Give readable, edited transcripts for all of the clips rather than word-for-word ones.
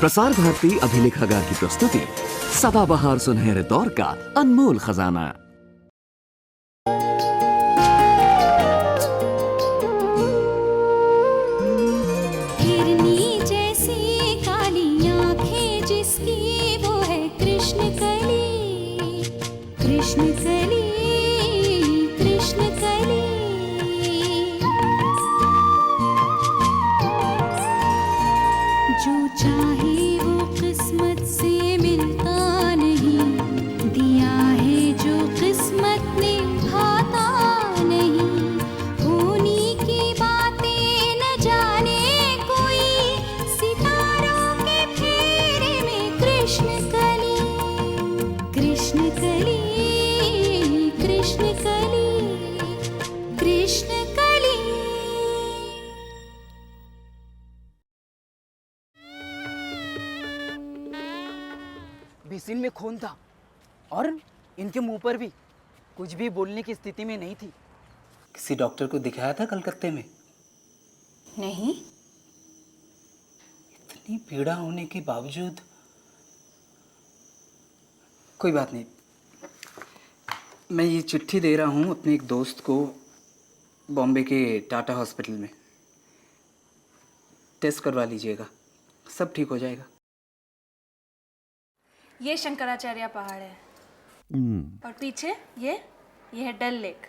प्रसार भारती अभिलेखागार की प्रस्तुति सदाबहार सुनहरे दौर का अनमोल खजाना। हिरनी जैसी काली आंखें जिसकी वो है कृष्ण कली, कृष्ण कली, कृष्ण कली। जो चाहे वो किस्मत से मिलता नहीं, दिया है जो किस्मत ने भाता नहीं। होनी की बातें न जाने कोई, सितारों के फेरे में कृष्ण कली, कृष्ण कली, कृष्ण कली, कृष्ण कली। बेसिन में खून था और इनके मुंह पर भी। कुछ भी बोलने की स्थिति में नहीं थी। किसी डॉक्टर को दिखाया था कलकत्ते में? नहीं। इतनी पीड़ा होने के बावजूद। कोई बात नहीं, मैं ये चिट्ठी दे रहा हूँ अपने एक दोस्त को बॉम्बे के टाटा हॉस्पिटल में। टेस्ट करवा लीजिएगा, सब ठीक हो जाएगा। ये शंकराचार्य पहाड़ है और पीछे ये है डल लेक।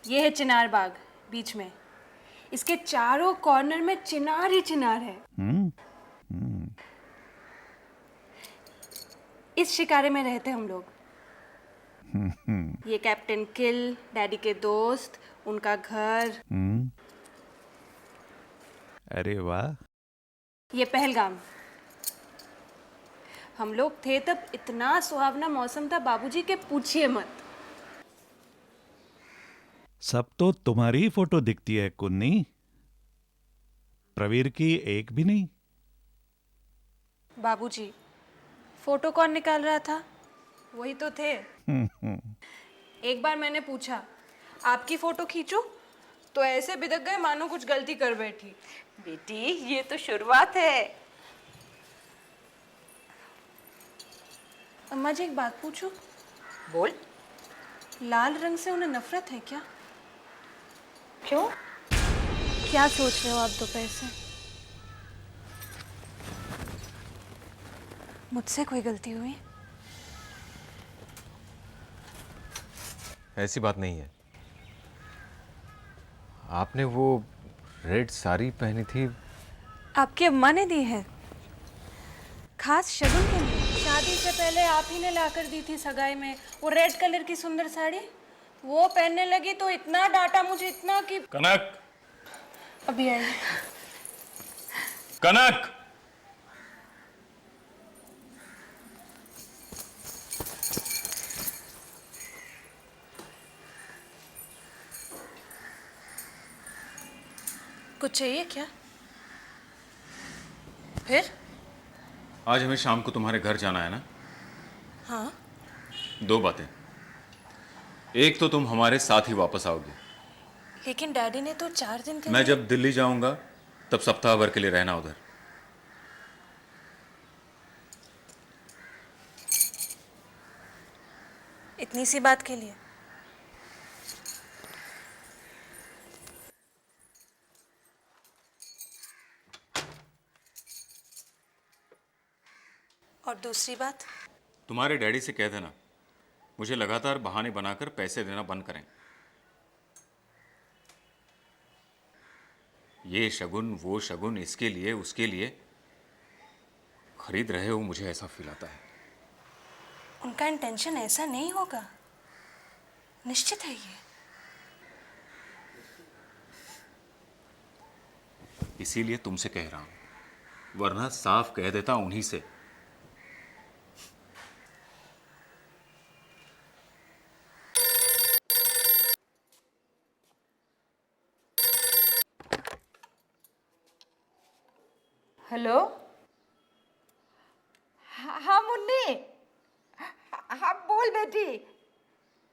ये है चिनार बाग बीच में। इसके चारों कॉर्नर में चिनार ही चिनार है। इस शिकारे में रहते हम लोग। ये कैप्टन किल, डैडी के दोस्त, उनका घर। अरे वाह। ये पहलगाम। हम लोग थे तब इतना सुहावना मौसम था बाबूजी के पूछिए मत। सब तो तुम्हारी ही फोटो दिखती है कुन्नी, प्रवीर की एक भी नहीं। बाबूजी, फोटो कौन निकाल रहा था? वही तो थे। एक बार मैंने पूछा, आपकी फोटो खींचूं? तो ऐसे बिदक गए मानो कुछ गलती कर बैठी। बेटी, ये तो शुरुआत है। अम्मा जी, एक बात पूछूं? बोल। लाल रंग से उन्हें नफरत है क्या? क्यों? क्या सोच रहे हो आप दोपहर से? मुझसे कोई गलती हुई? ऐसी बात नहीं है। आपने वो रेड साड़ी पहनी थी। आपकी अम्मा ने दी है, खास शगुन के लिए। शादी से पहले आप ही ने लाकर दी थी सगाई में वो रेड कलर की सुंदर साड़ी। वो पहनने लगी तो इतना डांटा मुझे, इतना कि कनक, अभी आई। कनक। कुछ चाहिए क्या? फिर? आज हमें शाम को तुम्हारे घर जाना है ना? हाँ। दो बातें। एक तो तुम हमारे साथ ही वापस आओगे। लेकिन डैडी ने तो 4 दिन के मैं लिए। जब दिल्ली जाऊंगा तब सप्ताह भर के लिए रहना उधर। इतनी सी बात के लिए? और दूसरी बात? तुम्हारे डैडी से कह देना मुझे लगातार बहाने बनाकर पैसे देना बंद करें। ये शगुन, वो शगुन, इसके लिए उसके लिए खरीद रहे हो, मुझे ऐसा फील आता है। उनका इंटेंशन ऐसा नहीं होगा, निश्चित है ये। इसीलिए तुमसे कह रहा हूं, वरना साफ कह देता उन्हीं से। हेलो। हाँ मुन्नी। हाँ बोल बेटी,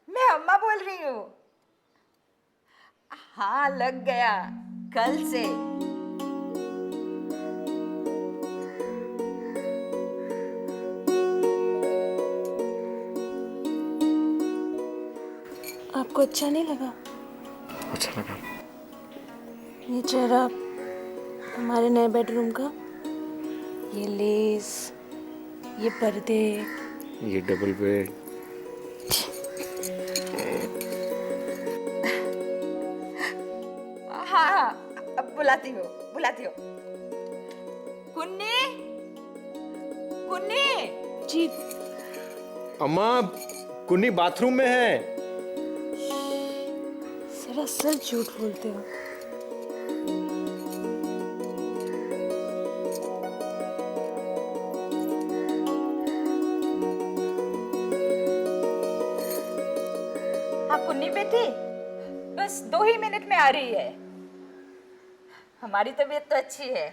मैं अम्मा बोल रही हूँ। हाँ लग गया, कल से। आपको अच्छा नहीं लगा? अच्छा लगा। ये चेहरा हमारे नए बेडरूम का, ये लेस, ये पर्दे, ये डबल बेड। हाँ हाँ, अब बुलाती हो बुलाती हो। कुन्नी, कुन्नी। जी अम्मा, कुन्नी बाथरूम में है। सरासर झूठ बोलते हो। हाँ कुन्नी बेटी, बस 2 ही मिनट में आ रही है। हमारी तबीयत तो अच्छी है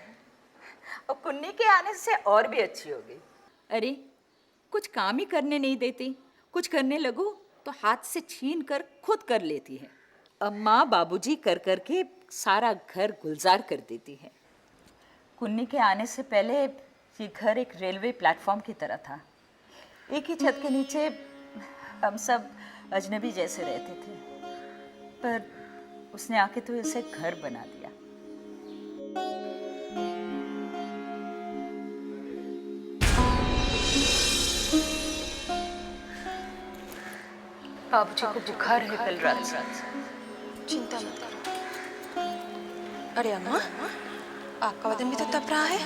और कुन्नी के आने से और भी अच्छी होगी। अरे कुछ काम ही करने नहीं देती, कुछ करने लगो तो हाथ से छीन कर खुद कर लेती है। अम्मा बाबूजी कर कर के सारा घर गुलजार कर देती है। कुन्नी के आने से पहले ये घर एक रेलवे प्लेटफॉर्म की तरह था। एक ही छत के नीचे हम सब अजनबी जैसे रहते थे, पर उसने आके तो इसे घर बना दिया। बाबूजी को बुखार है कल रात से। चिंता मत करो। अरे अम्मा, आपका बदन भी तो तप रहा है।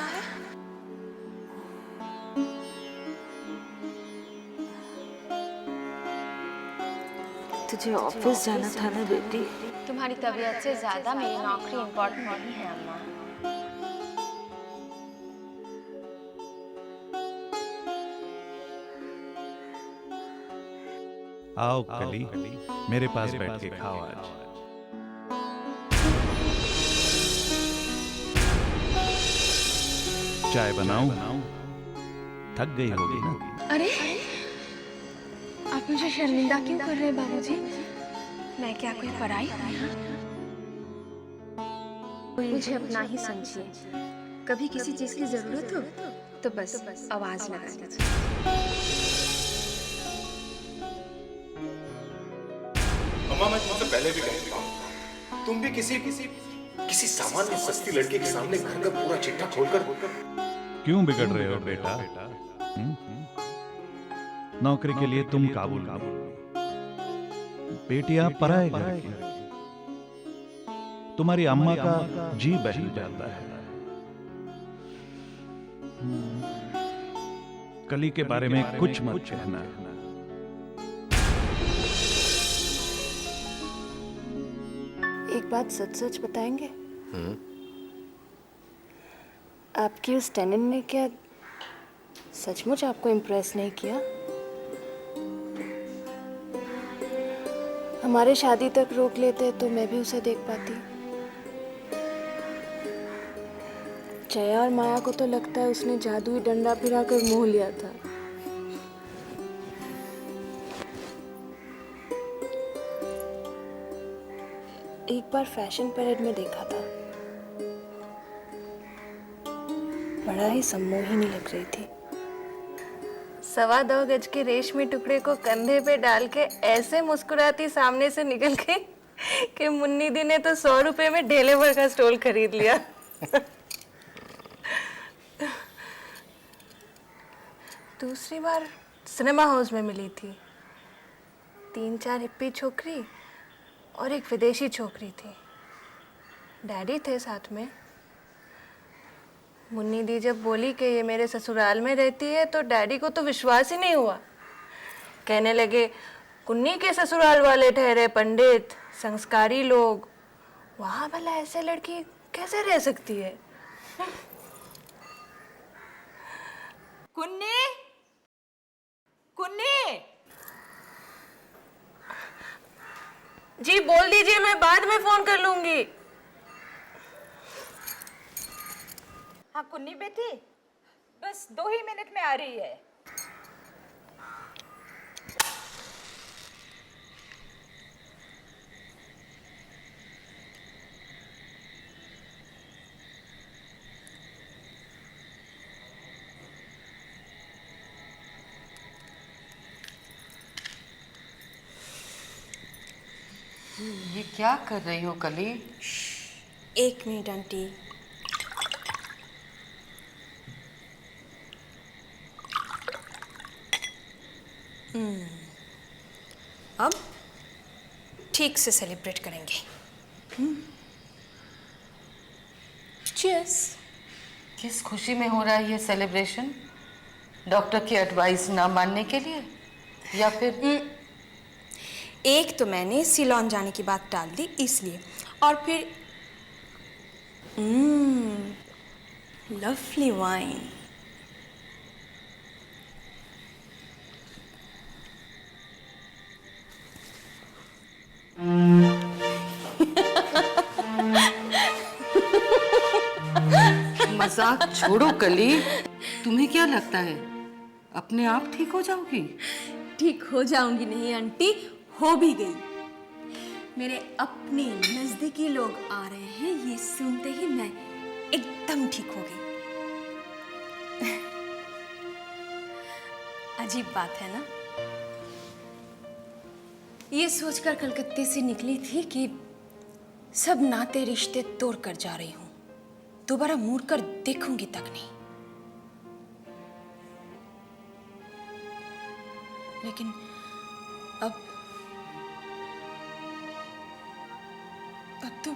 तुझे ऑफिस जाना था ना बेटी? तुम्हारी तबीयत से ज्यादा मेरी नौकरी इम्पोर्टेंट नहीं है अम्मा। आओ कली, मेरे पास बैठ के खाओ आज। चाय बनाऊं? थक गई होगी ना? अरे आप मुझे शर्मिंदा क्यों कर रहे हैं बाबूजी? मैं क्या कोई पराई हूँ? मुझे अपना ही समझिए। कभी किसी चीज की जरूरत हो तो बस आवाज लगा दीजिए। अम्मा, मैं तुमसे पहले भी कह चुका हूं, तुम भी किसी सामान्य सस्ती लड़की के सामने घर का पूरा चिट्ठा खोलकर क्यों बिगड़ रहे हो बेटा? नौकरी के लिए तुम काबुल, बेटियां पराए घर की। तुम्हारी अम्मा का जी बहल जाता है। कली के बारे में कुछ मत कहना। एक बात सच सच बताएंगे? आपकी उस टेनेंट ने क्या सचमुच आपको इम्प्रेस नहीं किया? हमारे शादी तक रोक लेते तो मैं भी उसे देख पाती। जया और माया को तो लगता है उसने जादुई डंडा फिराकर मोह लिया था। एक बार फैशन परेड में देखा था, बड़ा ही सम्मोहिनी लग रही थी। 2.25 गज के रेशमी टुकड़े को कंधे पे डाल के ऐसे मुस्कुराती सामने से निकल गई कि मुन्नी दी ने तो 100 रुपए में ढेले भर का स्टॉल खरीद लिया। दूसरी बार सिनेमा हाउस में मिली थी। 3-4 हिप्पी छोकरी और एक विदेशी छोकरी थी। डैडी थे साथ में। मुन्नी दी जब बोली कि ये मेरे ससुराल में रहती है तो डैडी को तो विश्वास ही नहीं हुआ। कहने लगे, कुन्नी के ससुराल वाले ठहरे पंडित, संस्कारी लोग, वहां भला ऐसे लड़की कैसे रह सकती है? कुन्नी, कुन्नी। जी बोल दीजिए, मैं बाद में फोन कर लूंगी। हाँ कुन्नी बेटी, बस 2 ही मिनट में आ रही है। ये क्या कर रही हो कली? एक मिनट आंटी। अब ठीक से सेलिब्रेट करेंगे। चीयर्स। किस खुशी में हो रहा है ये सेलिब्रेशन? डॉक्टर की एडवाइस ना मानने के लिए या फिर? एक तो मैंने सिलोन जाने की बात टाल दी इसलिए, और फिर लवली वाइन। मजाक छोड़ो कली। तुम्हें क्या लगता है अपने आप ठीक हो जाओगी? ठीक हो जाऊंगी नहीं आंटी, हो भी गई। मेरे अपने नजदीकी लोग आ रहे हैं, ये सुनते ही मैं एकदम ठीक हो गई। अजीब बात है ना? ये सोचकर कलकत्ते से निकली थी कि सब नाते रिश्ते तोड़ कर जा रही हूं, दोबारा मुड़कर देखूंगी तक नहीं। लेकिन अब तो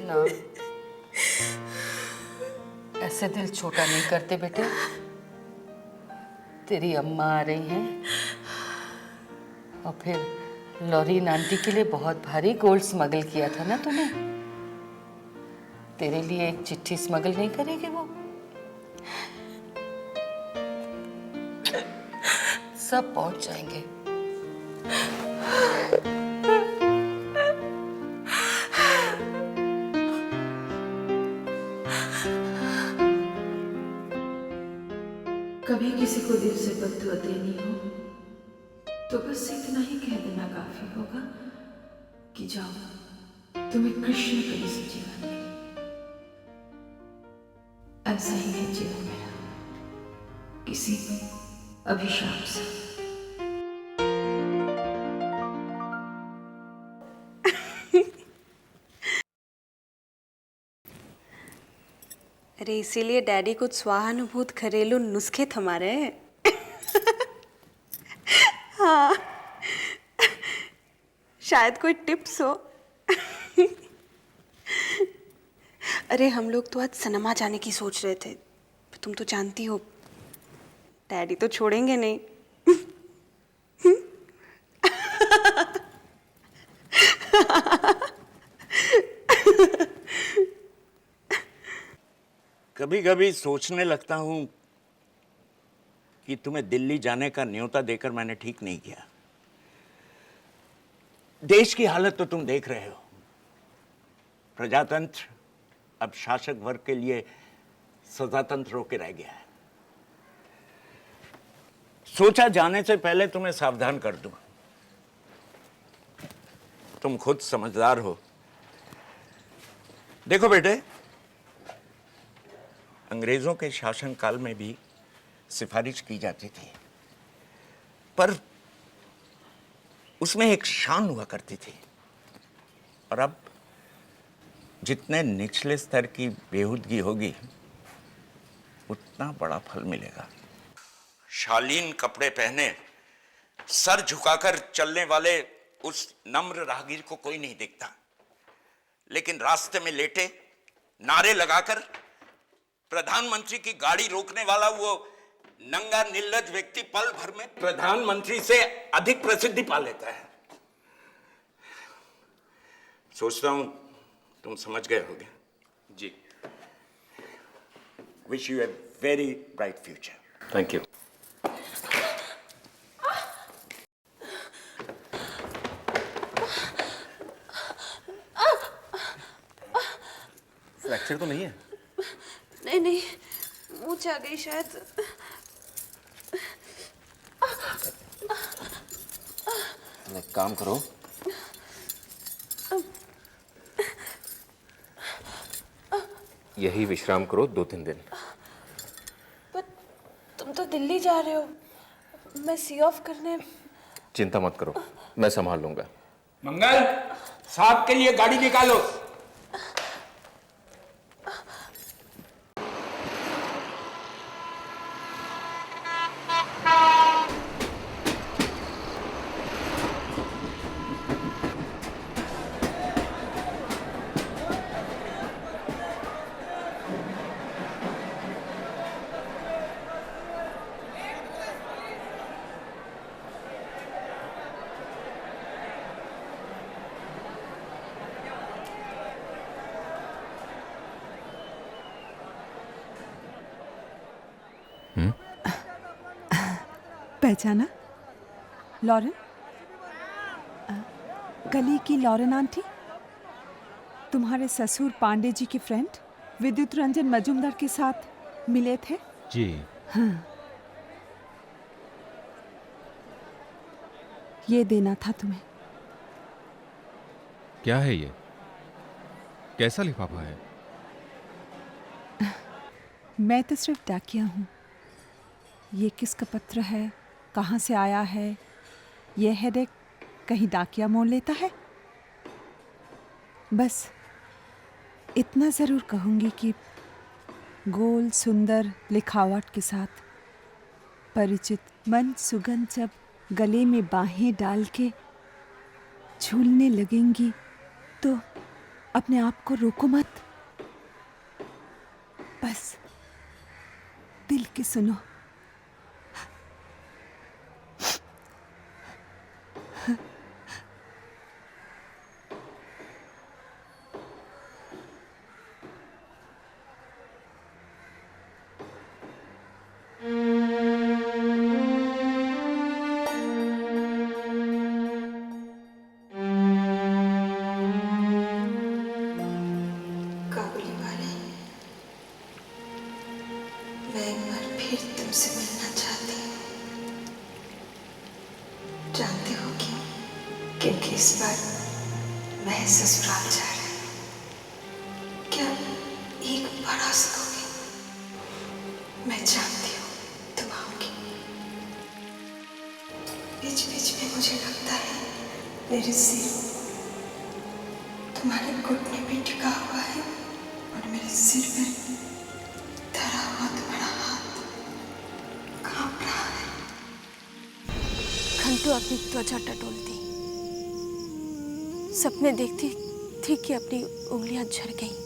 ना, ऐसे दिल छोटा नहीं करते बेटे। तेरी अम्मा आ रही हैं और फिर लॉरीन आंटी के लिए बहुत भारी गोल्ड स्मगल किया था ना तूने। तेरे लिए एक चिट्ठी स्मगल नहीं करेगी वो? सब पहुंच जाएंगे। कभी किसी को दिल से बद्दुआ देनी हो तो बस इतना ही कह देना काफी होगा कि जाओ, तुम्हें कृष्ण कली से जीवन दे। ऐसा ही है जीवन मेरा, किसी अभिशाप से। अरे इसीलिए डैडी कुछ स्वाहानुभूत घरेलू नुस्खे थमा रहे हैं। हाँ, शायद कोई टिप्स हो। अरे हम लोग तो आज सनमा जाने की सोच रहे थे, तुम तो जानती हो डैडी तो छोड़ेंगे नहीं। कभी कभी सोचने लगता हूं कि तुम्हें दिल्ली जाने का न्योता देकर मैंने ठीक नहीं किया। देश की हालत तो तुम देख रहे हो। प्रजातंत्र अब शासक वर्ग के लिए सजातंत्र होकर रह गया है। सोचा जाने से पहले तुम्हें सावधान कर दूं। तुम खुद समझदार हो। देखो बेटे, अंग्रेजों के शासनकाल में भी सिफारिश की जाती थी, पर उसमें एक शान हुआ करती थी। और अब जितने निचले स्तर की बेहूदगी होगी उतना बड़ा फल मिलेगा। शालीन कपड़े पहने सर झुकाकर चलने वाले उस नम्र राहगीर को कोई नहीं देखता, लेकिन रास्ते में लेटे नारे लगाकर प्रधानमंत्री की गाड़ी रोकने वाला वो नंगा निर्लज व्यक्ति पल भर में प्रधानमंत्री से अधिक प्रसिद्धि पा लेता है। सोचता हूं तुम समझ गए होगे। जी। Wish you a very bright future. Thank you. Fracture तो नहीं है? नहीं नहीं, मूंछ आ गई शायद। एक काम करो, यही विश्राम करो 2-3 दिन। पर तुम तो दिल्ली जा रहे हो, मैं सी ऑफ करने। चिंता मत करो, मैं संभाल लूंगा। मंगल, साहब के लिए गाड़ी निकालो। पहचाना? लॉरेन? गली की लॉरेन आंटी? तुम्हारे ससुर पांडे जी के फ्रेंड विद्युत रंजन मजूमदार के साथ मिले थे? जी हाँ। ये देना था तुम्हें। क्या है ये? कैसा लिफाफा है? मैं तो सिर्फ डाकिया हूँ। ये किसका पत्र है, कहाँ से आया है, ये हेडेक कहीं डाकिया मोड़ लेता है? बस इतना ज़रूर कहूँगी कि गोल सुंदर लिखावट के साथ परिचित मन सुगंध जब गले में बाहें डाल के झूलने लगेंगी तो अपने आप को रोको मत। बस दिल की सुनो। काबुली वाले, मैं एक बार फिर तुमसे मिलना चाहती हूँ। जानते हो क्योंकि इस बार मैं ससुराल जा रही हूँ। क्या एक बड़ा सकोगे? मैं जानती हूँ तुम आओगी। बीच बीच में मुझे लगता है मेरे सिर तुम्हारे घुटने पे टिका हुआ है और मेरे सिर पर धरा हुआ तुम्हारा हाथ कांप रहा है। घंटों अपनी त्वचा टटोलती, सपने देखती थी कि अपनी उंगलियां झड़ गईं।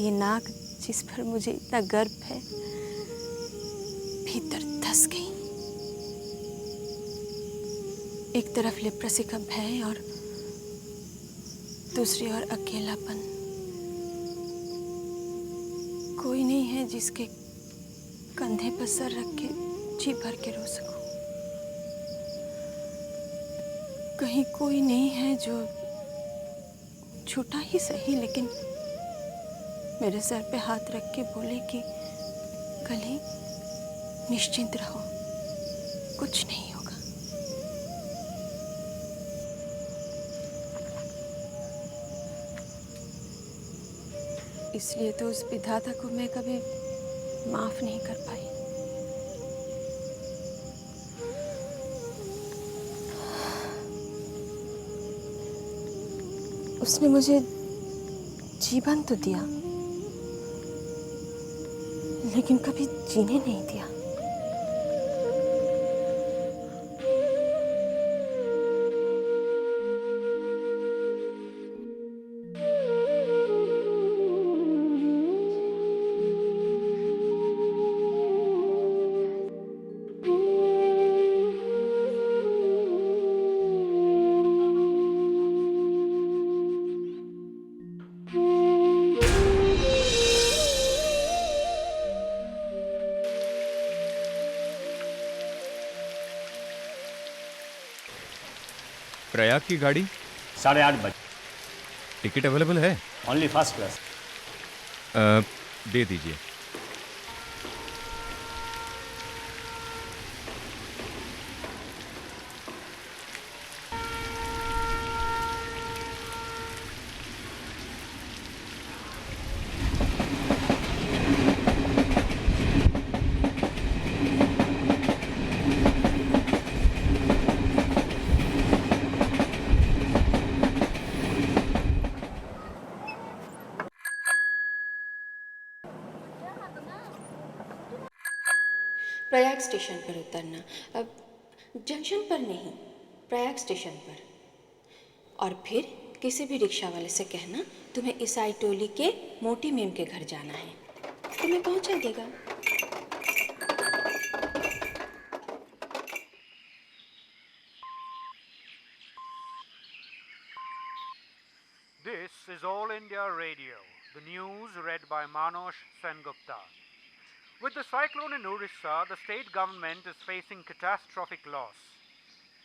ये नाक जिस पर मुझे इतना गर्व है भीतर धंस गई। एक तरफ लेप्रेसी का भय और दूसरी ओर अकेलापन। कोई नहीं है जिसके कंधे पर सर रख के जी भर के रो सकूं। कहीं कोई नहीं है जो छोटा ही सही लेकिन मेरे सर पे हाथ रख के बोले कि कली निश्चिंत रहो, कुछ नहीं होगा। इसलिए तो उस विधाता को मैं कभी माफ नहीं कर पाई। उसने मुझे जीवन तो दिया लेकिन कभी जीने नहीं दिया। प्रयाग की गाड़ी 8:30 बजे। टिकट अवेलेबल है? Only first class. दे दीजिए। प्रयाग स्टेशन पर उतरना। अब जंक्शन पर नहीं, प्रयाग स्टेशन पर। और फिर किसी भी रिक्शा वाले से कहना तुम्हें ईसाई टोली के मोटी मेम के घर जाना है, तुम्हें पहुंचा देगा। This is All India Radio, the news read by Manoj Sengupta. With the cyclone in Orissa, the state government is facing catastrophic loss.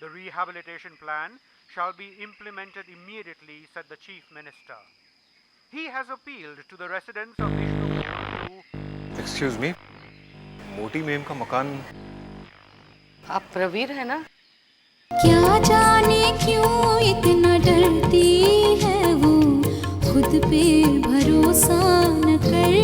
The rehabilitation plan shall be implemented immediately, said the Chief Minister. He has appealed to the residents of Vishnupur. Excuse me, मोटी ma'am का मकान। आप प्रवीर है ना? क्या जाने क्यों इतना डरती है वो, खुद पे भरोसा न कर